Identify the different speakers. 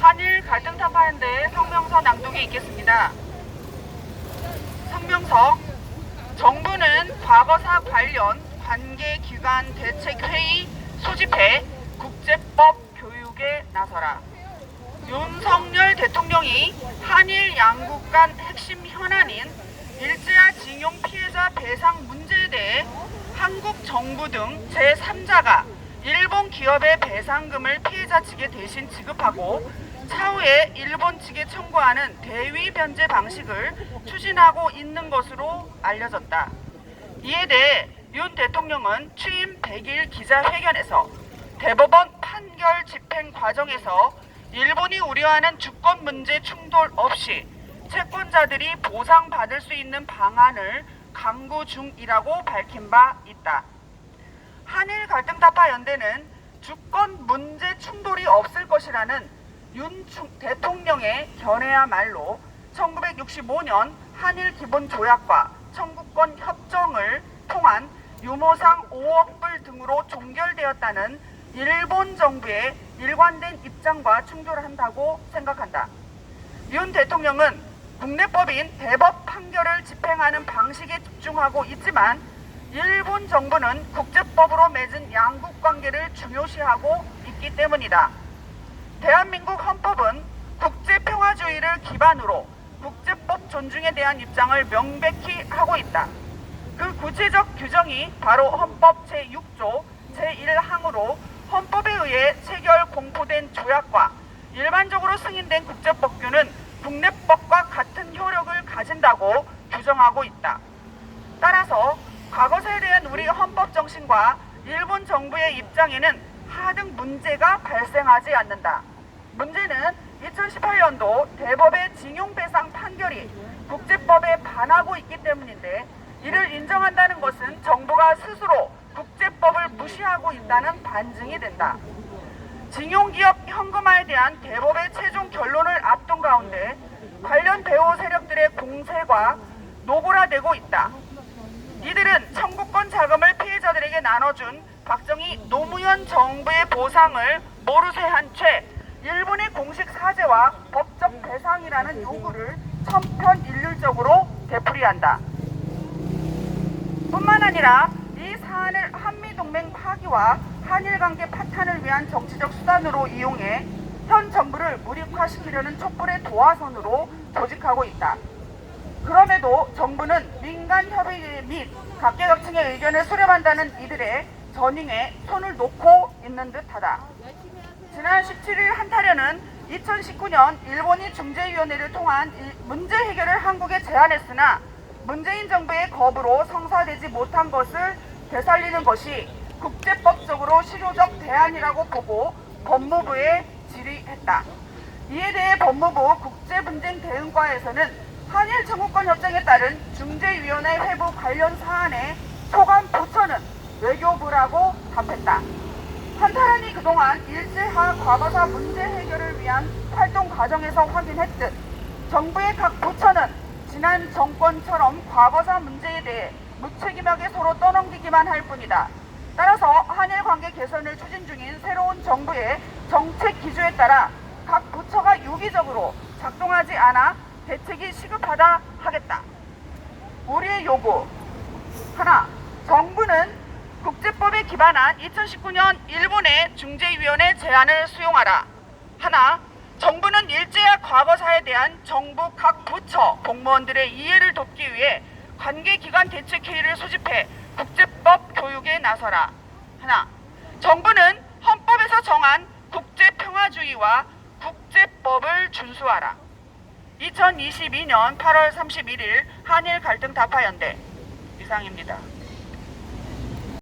Speaker 1: 한일 갈등 타파연대 성명서 낭독이 있겠습니다. 성명서. 정부는 과거사 관련 관계기관 대책회의 소집해 국제법 교육에 나서라. 윤석열 대통령이 한일 양국 간 핵심 현안인 일제화 징용 피해자 배상 문제에 대해 한국 정부 등 제3자가 일본 기업의 배상금을 피해자 측에 대신 지급하고 차후에 일본 측에 청구하는 대위 변제 방식을 추진하고 있는 것으로 알려졌다. 이에 대해 윤 대통령은 취임 100일 기자회견에서 대법원 판결 집행 과정에서 일본이 우려하는 주권 문제 충돌 없이 채권자들이 보상받을 수 있는 방안을 강구 중이라고 밝힌 바 있다. 한일 갈등 타파 연대는 주권 문제 충돌이 없을 것이라는 윤 대통령의 견해야말로 1965년 한일 기본 조약과 청구권 협정을 통한 유무상 5억 불 등으로 종결되었다는 일본 정부의 일관된 입장과 충돌한다고 생각한다. 윤 대통령은 국내법인 대법 판결을 집행하는 방식에 집중하고 있지만 일본 정부는 국제법으로 맺은 양국 관계를 중요시하고 있기 때문이다. 대한민국 헌법은 국제평화주의를 기반으로 국제법 존중에 대한 입장을 명백히 하고 있다. 그 구체적 규정이 바로 헌법 제6조 제1항으로 헌법에 의해 체결 공포된 조약과 일반적으로 승인된 국제법규는 국내법과 같은 효력을 가진다고 규정하고 있다. 따라서 과거사에 대한 우리 헌법 정신과 일본 정부의 입장에는 하등 문제가 발생하지 않는다. 문제는 2018년도 대법의 징용배상 판결이 국제법에 반하고 있기 때문인데 이를 인정한다는 것은 정부가 스스로 국제법을 무시하고 있다는 반증이 된다. 징용기업 현금화에 대한 대법의 최종 결론을 앞둔 가운데 관련 배후 세력들의 공세가 노골화되고 있다. 이들은 청구권 자금을 피해자들에게 나눠준 박정희 노무현 정부의 보상을 모르쇠한 채 일본의 공식 사죄와 법적 배상이라는 요구를 천편일률적으로 되풀이한다. 뿐만 아니라 이 사안을 한미동맹 파기와 한일관계 파탄을 위한 정치적 수단으로 이용해 현 정부를 무력화시키려는 촛불의 도화선으로 조직하고 있다. 그럼에도 정부는 민간협의 및 각계각층의 의견을 수렴한다는 이들의 전횡에 손을 놓고 있는 듯하다. 지난 17일 한타련은 2019년 일본이 중재위원회를 통한 문제 해결을 한국에 제안했으나 문재인 정부의 거부로 성사되지 못한 것을 되살리는 것이 국제법적으로 실효적 대안이라고 보고 법무부에 질의했다. 이에 대해 법무부 국제분쟁대응과에서는 한일 청구권 협정에 따른 중재위원회 회부 관련 사안의 소관 부처는 외교부라고 답했다. 한타란이 그동안 일제하 과거사 문제 해결을 위한 활동 과정에서 확인했듯 정부의 각 부처는 지난 정권처럼 과거사 문제에 대해 무책임하게 서로 떠넘기기만 할 뿐이다. 따라서 한일 관계 개선을 추진 중인 새로운 정부의 정책 기조에 따라 각 부처가 유기적으로 작동하지 않아 대책이 시급하다 하겠다. 우리의 요구 하나, 정부는 국제법에 기반한 2019년 일본의 중재위원회 제안을 수용하라. 하나, 정부는 일제와 과거사에 대한 정부 각 부처 공무원들의 이해를 돕기 위해 관계기관 대책회의를 소집해 국제법 교육에 나서라. 하나, 정부는 헌법에서 정한 국제평화주의와 국제법을 준수하라. 2022년 8월 31일 한일 갈등 타파연대 이상입니다.